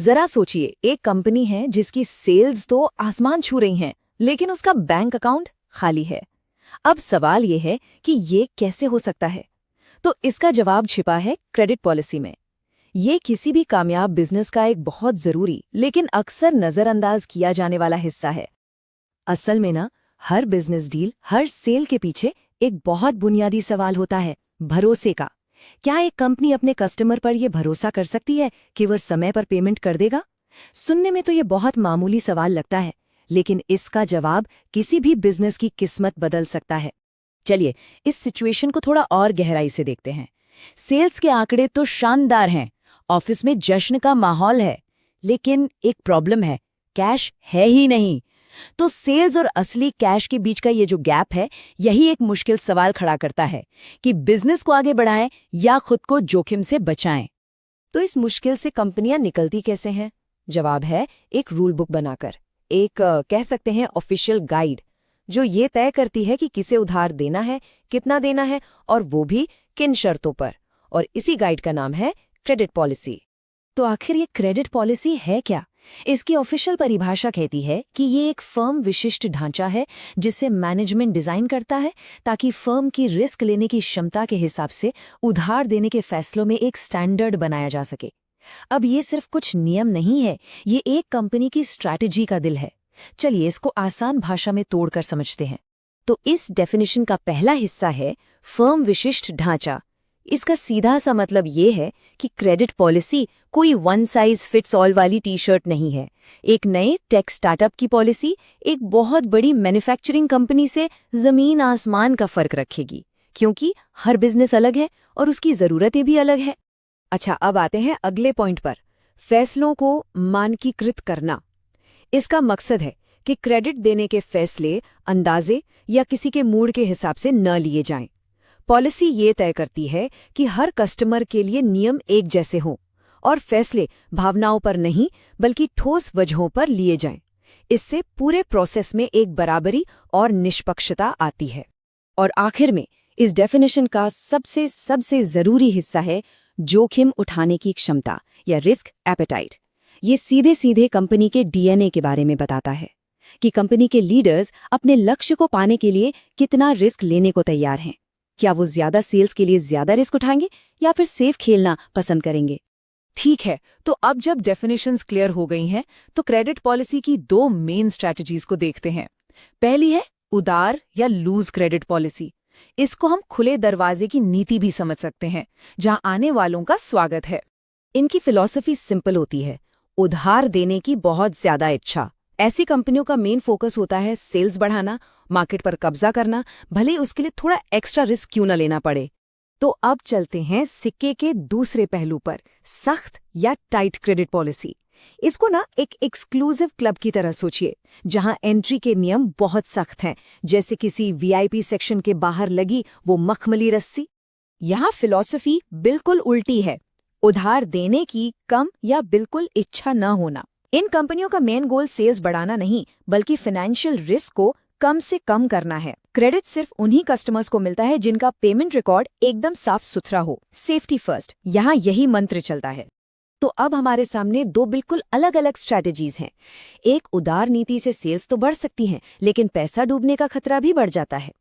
जरा सोचिए, एक कंपनी है जिसकी सेल्स तो आसमान छू रही हैं, लेकिन उसका बैंक अकाउंट खाली है। अब सवाल ये है कि ये कैसे हो सकता है? तो इसका जवाब छिपा है क्रेडिट पॉलिसी में। ये किसी भी कामयाब बिजनेस का एक बहुत जरूरी लेकिन अक्सर नजरअंदाज किया जाने वाला हिस्सा है। असल में ना, हर बिजनेस डील, हर सेल के पीछे एक बहुत बुनियादी सवाल होता है, भरोसे का। क्या एक कंपनी अपने कस्टमर पर यह भरोसा कर सकती है कि वह समय पर पेमेंट कर देगा? सुनने में तो ये बहुत मामूली सवाल लगता है, लेकिन इसका जवाब किसी भी बिजनेस की किस्मत बदल सकता है। चलिए इस सिचुएशन को थोड़ा और गहराई से देखते हैं। सेल्स के आंकड़े तो शानदार हैं, ऑफिस में जश्न का माहौल है, लेकिन एक प्रॉब्लम है, कैश है ही नहीं। तो सेल्स और असली कैश के बीच का ये जो गैप है, यही एक मुश्किल सवाल खड़ा करता है कि बिजनेस को आगे बढ़ाएं या खुद को जोखिम से बचाएं। तो इस मुश्किल से कंपनियां निकलती कैसे हैं? जवाब है एक रूल बुक बनाकर, एक कह सकते हैं ऑफिशियल गाइड, जो ये तय करती है कि किसे उधार देना है, कितना देना है और वो भी किन शर्तों पर। और इसी गाइड का नाम है क्रेडिट पॉलिसी। तो आखिर ये क्रेडिट पॉलिसी है क्या? इसकी ऑफिशियल परिभाषा कहती है कि ये एक फर्म विशिष्ट ढांचा है जिसे मैनेजमेंट डिजाइन करता है ताकि फर्म की रिस्क लेने की क्षमता के हिसाब से उधार देने के फैसलों में एक स्टैंडर्ड बनाया जा सके। अब ये सिर्फ कुछ नियम नहीं है, ये एक कंपनी की स्ट्रैटेजी का दिल है। चलिए इसको आसान भाषा में तोड़कर समझते हैं। तो इस डेफिनेशन का पहला हिस्सा है फर्म विशिष्ट ढांचा। इसका सीधा सा मतलब ये है कि क्रेडिट पॉलिसी कोई वन साइज फिट्स ऑल वाली टी शर्ट नहीं है। एक नए टेक स्टार्टअप की पॉलिसी एक बहुत बड़ी मैन्युफैक्चरिंग कंपनी से जमीन आसमान का फर्क रखेगी, क्योंकि हर बिजनेस अलग है और उसकी ज़रूरतें भी अलग है। अच्छा, अब आते हैं अगले पॉइंट पर, फैसलों को मानकीकृत करना। इसका मकसद है कि क्रेडिट देने के फैसले अंदाजे या किसी के मूड के हिसाब से न लिए जाएं। पॉलिसी ये तय करती है कि हर कस्टमर के लिए नियम एक जैसे हों और फैसले भावनाओं पर नहीं बल्कि ठोस वजहों पर लिए जाएं। इससे पूरे प्रोसेस में एक बराबरी और निष्पक्षता आती है। और आखिर में इस डेफिनेशन का सबसे जरूरी हिस्सा है जोखिम उठाने की क्षमता या रिस्क एपेटाइट। ये सीधे सीधे कंपनी के डीएनए के बारे में बताता है कि कंपनी के लीडर्स अपने लक्ष्य को पाने के लिए कितना रिस्क लेने को तैयार हैं। क्या वो ज्यादा सेल्स के लिए ज्यादा रिस्क उठाएंगे या फिर सेफ खेलना पसंद करेंगे? ठीक है, तो अब जब डेफिनेशंस क्लियर हो गई हैं, तो क्रेडिट पॉलिसी की दो मेन स्ट्रैटेजीज को देखते हैं। पहली है उदार या लूज क्रेडिट पॉलिसी। इसको हम खुले दरवाजे की नीति भी समझ सकते हैं, जहां आने वालों का स्वागत है। इनकी फिलॉसफी सिंपल होती है, उधार देने की बहुत ज्यादा इच्छा। ऐसी कंपनियों का मेन फोकस होता है सेल्स बढ़ाना, मार्केट पर कब्जा करना, भले उसके लिए थोड़ा एक्स्ट्रा रिस्क क्यों न लेना पड़े। तो अब चलते हैं सिक्के के दूसरे पहलू पर, सख्त या टाइट क्रेडिट पॉलिसी। इसको ना एक एक्सक्लूसिव क्लब की तरह सोचिए, जहां एंट्री के नियम बहुत सख्त हैं, जैसे किसी वीआईपी सेक्शन के बाहर लगी वो मखमली रस्सी। यहाँ फिलॉसफी बिल्कुल उल्टी है, उधार देने की कम या बिल्कुल इच्छा न होना। इन कंपनियों का मेन गोल सेल्स बढ़ाना नहीं बल्कि फाइनेंशियल रिस्क को कम से कम करना है। क्रेडिट सिर्फ उन्हीं कस्टमर्स को मिलता है जिनका पेमेंट रिकॉर्ड एकदम साफ सुथरा हो। सेफ्टी फर्स्ट, यहाँ यही मंत्र चलता है। तो अब हमारे सामने दो बिल्कुल अलग अलग स्ट्रैटेजीज हैं। एक उदार नीति से सेल्स तो बढ़ सकती हैं, लेकिन पैसा डूबने का खतरा भी बढ़ जाता है।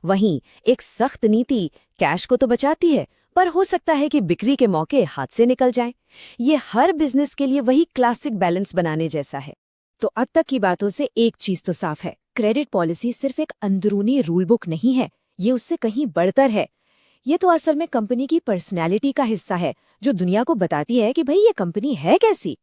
वहीं एक सख्त नीति कैश को तो बचाती है, पर हो सकता है कि बिक्री के मौके हाथ से निकल जाएं। ये हर बिजनेस के लिए वही क्लासिक बैलेंस बनाने जैसा है। तो अब तक की बातों से एक चीज तो साफ है, क्रेडिट पॉलिसी सिर्फ एक अंदरूनी रूल बुक नहीं है, ये उससे कहीं बढ़कर है। ये तो असल में कंपनी की पर्सनैलिटी का हिस्सा है, जो दुनिया को बताती है कि भाई ये कंपनी है कैसी।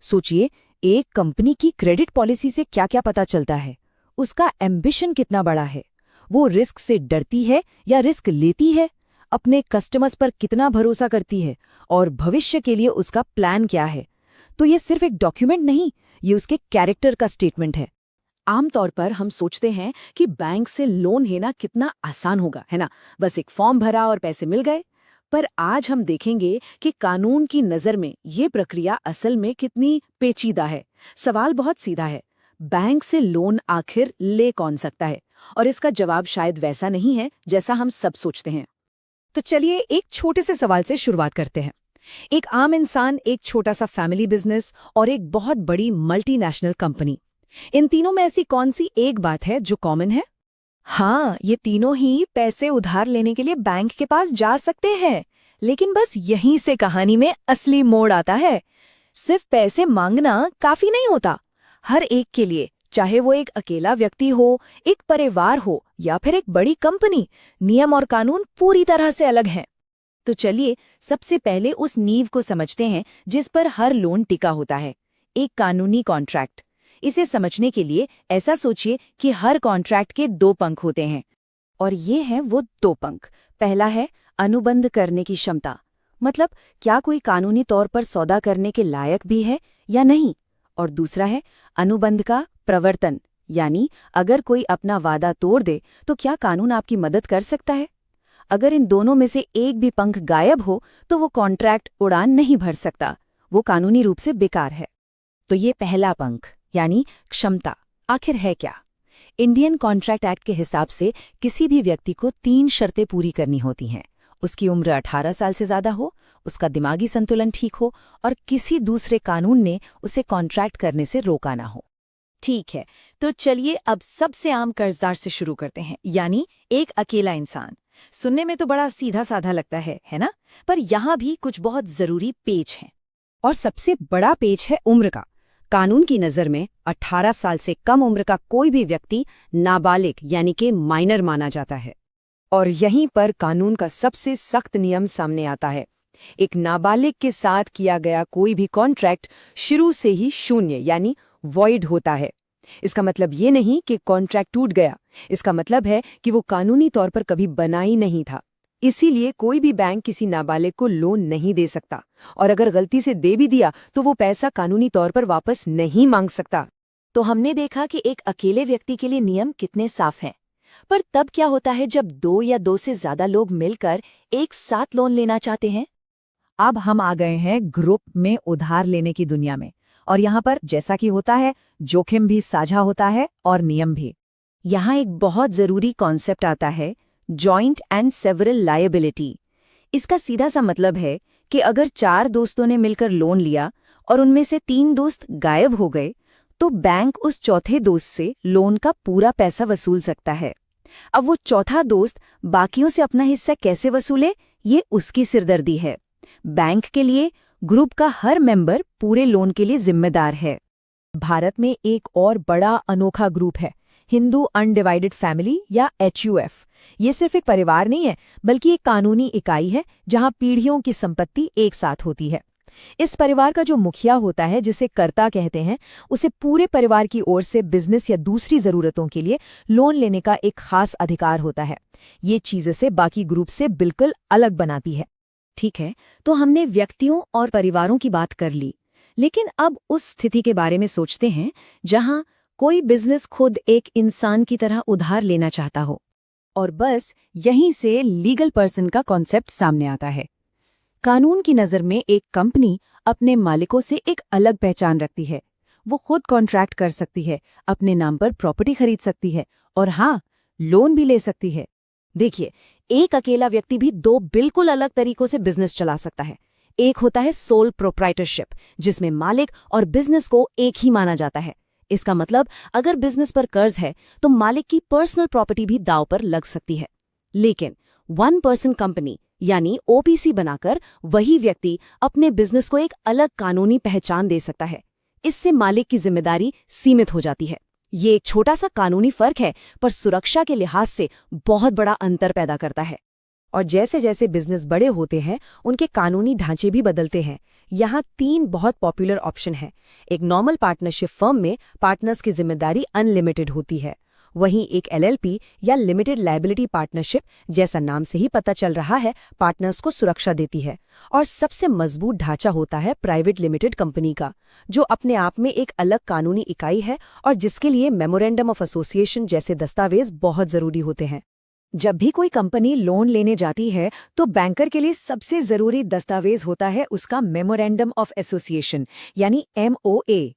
सोचिए, एक कंपनी की क्रेडिट पॉलिसी से क्या क्या पता चलता है। उसका एम्बिशन कितना बड़ा है, वो रिस्क से डरती है या रिस्क लेती है, अपने कस्टमर्स पर कितना भरोसा करती है और भविष्य के लिए उसका प्लान क्या है। तो ये सिर्फ एक डॉक्यूमेंट नहीं, ये उसके कैरेक्टर का स्टेटमेंट है। आमतौर पर हम सोचते हैं कि बैंक से लोन लेना कितना आसान होगा, है ना, बस एक फॉर्म भरा और पैसे मिल गए। पर आज हम देखेंगे कि कानून की नज़र में ये प्रक्रिया असल में कितनी पेचीदा है। सवाल बहुत सीधा है, बैंक से लोन आखिर ले कौन सकता है? और इसका जवाब शायद वैसा नहीं है जैसा हम सब सोचते हैं। तो चलिए एक छोटे से सवाल से शुरुआत करते हैं। एक आम इंसान, एक छोटा सा फैमिली बिजनेस और एक बहुत बड़ी मल्टीनेशनल कंपनी। इन तीनों में ऐसी कौन सी एक बात है जो कॉमन है? हाँ, ये तीनों ही पैसे उधार लेने के लिए बैंक के पास जा सकते हैं। लेकिन बस यहीं से कहानी में असली मोड़ आता है। सिर्फ पैसे मांगना काफी नहीं होता। हर एक के लिए, चाहे वो एक अकेला व्यक्ति हो, एक परिवार हो या फिर एक बड़ी कंपनी, नियम और कानून पूरी तरह से अलग हैं। तो चलिए सबसे पहले उस नींव को समझते हैं जिस पर हर लोन टिका होता है, एक कानूनी कॉन्ट्रैक्ट। इसे समझने के लिए ऐसा सोचिए कि हर कॉन्ट्रैक्ट के दो पंख होते हैं, और ये हैं वो दो पंख। पहला है अनुबंध करने की क्षमता, मतलब क्या कोई कानूनी तौर पर सौदा करने के लायक भी है या नहीं। और दूसरा है अनुबंध का प्रवर्तन, यानी अगर कोई अपना वादा तोड़ दे तो क्या कानून आपकी मदद कर सकता है। अगर इन दोनों में से एक भी पंख गायब हो तो वो कॉन्ट्रैक्ट उड़ान नहीं भर सकता, वो कानूनी रूप से बेकार है। तो ये पहला पंख यानी क्षमता आखिर है क्या? इंडियन कॉन्ट्रैक्ट एक्ट के हिसाब से किसी भी व्यक्ति को 3 शर्तें पूरी करनी होती हैं। उसकी उम्र 18 साल से ज्यादा हो, उसका दिमागी संतुलन ठीक हो और किसी दूसरे कानून ने उसे कॉन्ट्रैक्ट करने से रोका ना हो। ठीक है, तो चलिए अब सबसे आम कर्जदार से शुरू करते हैं, यानी एक अकेला इंसान। सुनने में तो बड़ा सीधा साधा लगता है ना? पर यहाँ भी कुछ बहुत जरूरी पेच हैं। और सबसे बड़ा पेच है उम्र का। कानून की नज़र में 18 साल से कम उम्र का कोई भी व्यक्ति नाबालिग यानी कि माइनर माना जाता है। और यहीं पर कानून का सबसे सख्त नियम सामने आता है। एक नाबालिग के साथ किया गया कोई भी कॉन्ट्रैक्ट शुरू से ही शून्य यानी वॉइड होता है। इसका मतलब ये नहीं कि कॉन्ट्रैक्ट टूट गया, इसका मतलब है कि वो कानूनी तौर पर कभी बना ही नहीं था। इसीलिए कोई भी बैंक किसी नाबालिग को लोन नहीं दे सकता, और अगर गलती से दे भी दिया तो वो पैसा कानूनी तौर पर वापस नहीं मांग सकता। तो हमने देखा कि एक अकेले व्यक्ति के लिए नियम कितने साफ हैं। पर तब क्या होता है जब 2 या 2 से ज्यादा लोग मिलकर एक साथ लोन लेना चाहते हैं? अब हम आ गए हैं ग्रुप में उधार लेने की दुनिया में, और यहाँ पर जैसा कि होता है जोखिम भी साझा होता है और नियम भी। यहाँ एक बहुत जरूरी कॉन्सेप्ट आता है, जॉइंट एंड सेवरल लायबिलिटी। इसका सीधा सा मतलब है कि अगर 4 दोस्तों ने मिलकर लोन लिया और उनमें से 3 दोस्त गायब हो गए, तो बैंक उस चौथे दोस्त से लोन का पूरा पैसा वसूल सकता है। अब वो चौथा दोस्त बाकियों से अपना हिस्सा कैसे वसूले, ये उसकी सिरदर्दी है। बैंक के लिए ग्रुप का हर मेंबर पूरे लोन के लिए जिम्मेदार है। भारत में एक और बड़ा अनोखा ग्रुप है, हिंदू अनडिवाइडेड फैमिली या HUF। ये सिर्फ एक परिवार नहीं है, बल्कि एक कानूनी इकाई है जहां पीढ़ियों की संपत्ति एक साथ होती है। इस परिवार का जो मुखिया होता है, जिसे कर्ता कहते हैं, उसे पूरे परिवार की ओर से बिजनेस या दूसरी जरूरतों के लिए लोन लेने का एक खास अधिकार होता है। ये चीज़ इसे बाकी ग्रुप से बिल्कुल अलग बनाती है। ठीक है, तो हमने व्यक्तियों और परिवारों की बात कर ली, लेकिन अब उस स्थिति के बारे में सोचते हैं जहां कोई बिजनेस खुद एक इंसान की तरह उधार लेना चाहता हो। और बस यहीं से लीगल पर्सन का कॉन्सेप्ट सामने आता है। कानून की नज़र में एक कंपनी अपने मालिकों से एक अलग पहचान रखती है। वो खुद कॉन्ट्रैक्ट कर सकती है, अपने नाम पर प्रॉपर्टी खरीद सकती है और हाँ, लोन भी ले सकती है। देखिए, एक अकेला व्यक्ति भी 2 बिल्कुल अलग तरीकों से बिजनेस चला सकता है। एक होता है सोल प्रोप्राइटरशिप, जिसमें मालिक और बिजनेस को एक ही माना जाता है। इसका मतलब अगर बिजनेस पर कर्ज है तो मालिक की पर्सनल प्रॉपर्टी भी दांव पर लग सकती है। लेकिन 1 पर्सन कंपनी यानी OPC बनाकर वही व्यक्ति अपने बिजनेस को एक अलग कानूनी पहचान दे सकता है। इससे मालिक की जिम्मेदारी सीमित हो जाती है। ये एक छोटा सा कानूनी फर्क है, पर सुरक्षा के लिहाज से बहुत बड़ा अंतर पैदा करता है। और जैसे जैसे बिजनेस बड़े होते हैं, उनके कानूनी ढांचे भी बदलते हैं। यहाँ 3 बहुत पॉपुलर ऑप्शन हैं। एक नॉर्मल पार्टनरशिप फर्म में पार्टनर्स की जिम्मेदारी अनलिमिटेड होती है। वहीं एक LLP या लिमिटेड लायबिलिटी पार्टनरशिप, जैसा नाम से ही पता चल रहा है, पार्टनर्स को सुरक्षा देती है। और सबसे मजबूत ढांचा होता है प्राइवेट लिमिटेड कंपनी का, जो अपने आप में एक अलग कानूनी इकाई है और जिसके लिए मेमोरेंडम ऑफ एसोसिएशन जैसे दस्तावेज बहुत जरूरी होते हैं। जब भी कोई कंपनी लोन लेने जाती है तो बैंकर के लिए सबसे जरूरी दस्तावेज होता है उसका मेमोरेंडम ऑफ एसोसिएशन यानी MOA।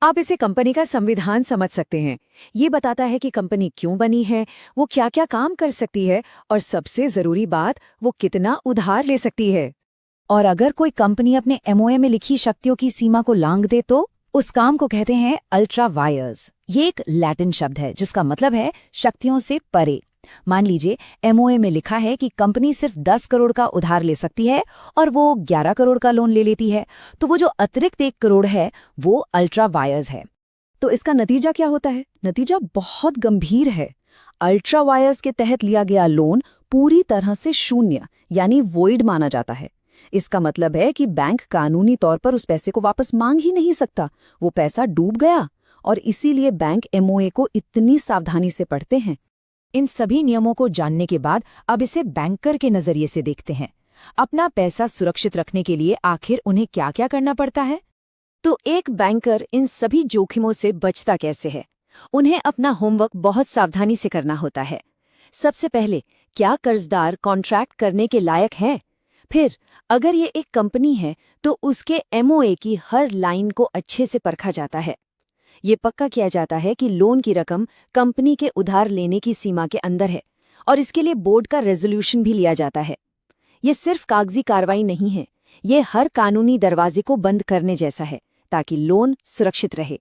आप इसे कंपनी का संविधान समझ सकते हैं। ये बताता है कि कंपनी क्यों बनी है, वो क्या क्या काम कर सकती है और सबसे जरूरी बात, वो कितना उधार ले सकती है। और अगर कोई कंपनी अपने एमओए में लिखी शक्तियों की सीमा को लांघ दे तो उस काम को कहते हैं अल्ट्रा वायर्स। ये एक लैटिन शब्द है जिसका मतलब है शक्तियों से परे। मान लीजिए एमओए में लिखा है कि कंपनी सिर्फ 10 करोड़ का उधार ले सकती है और वो 11 करोड़ का लोन ले लेती है, तो वो जो अतिरिक्त 1 करोड़ है वो अल्ट्रा वायर्स है। तो इसका नतीजा क्या होता है? नतीजा बहुत गंभीर है। अल्ट्रा वायर्स के तहत लिया गया लोन पूरी तरह से शून्य यानी वॉइड माना जाता है। इसका मतलब है कि बैंक कानूनी तौर पर उस पैसे को वापस मांग ही नहीं सकता, वो पैसा डूब गया। और इसीलिए बैंक एमओए को इतनी सावधानी से पढ़ते हैं। इन सभी नियमों को जानने के बाद अब इसे बैंकर के नजरिए से देखते हैं। अपना पैसा सुरक्षित रखने के लिए आखिर उन्हें क्या क्या करना पड़ता है? तो एक बैंकर इन सभी जोखिमों से बचता कैसे है? उन्हें अपना होमवर्क बहुत सावधानी से करना होता है। सबसे पहले, क्या कर्जदार कॉन्ट्रैक्ट करने के लायक है? फिर अगर ये एक कंपनी है तो उसके एमओए की हर लाइन को अच्छे से परखा जाता है। ये पक्का किया जाता है कि लोन की रकम कंपनी के उधार लेने की सीमा के अंदर है और इसके लिए बोर्ड का रेजोल्यूशन भी लिया जाता है। ये सिर्फ कागजी कार्रवाई नहीं है, ये हर कानूनी दरवाजे को बंद करने जैसा है ताकि लोन सुरक्षित रहे।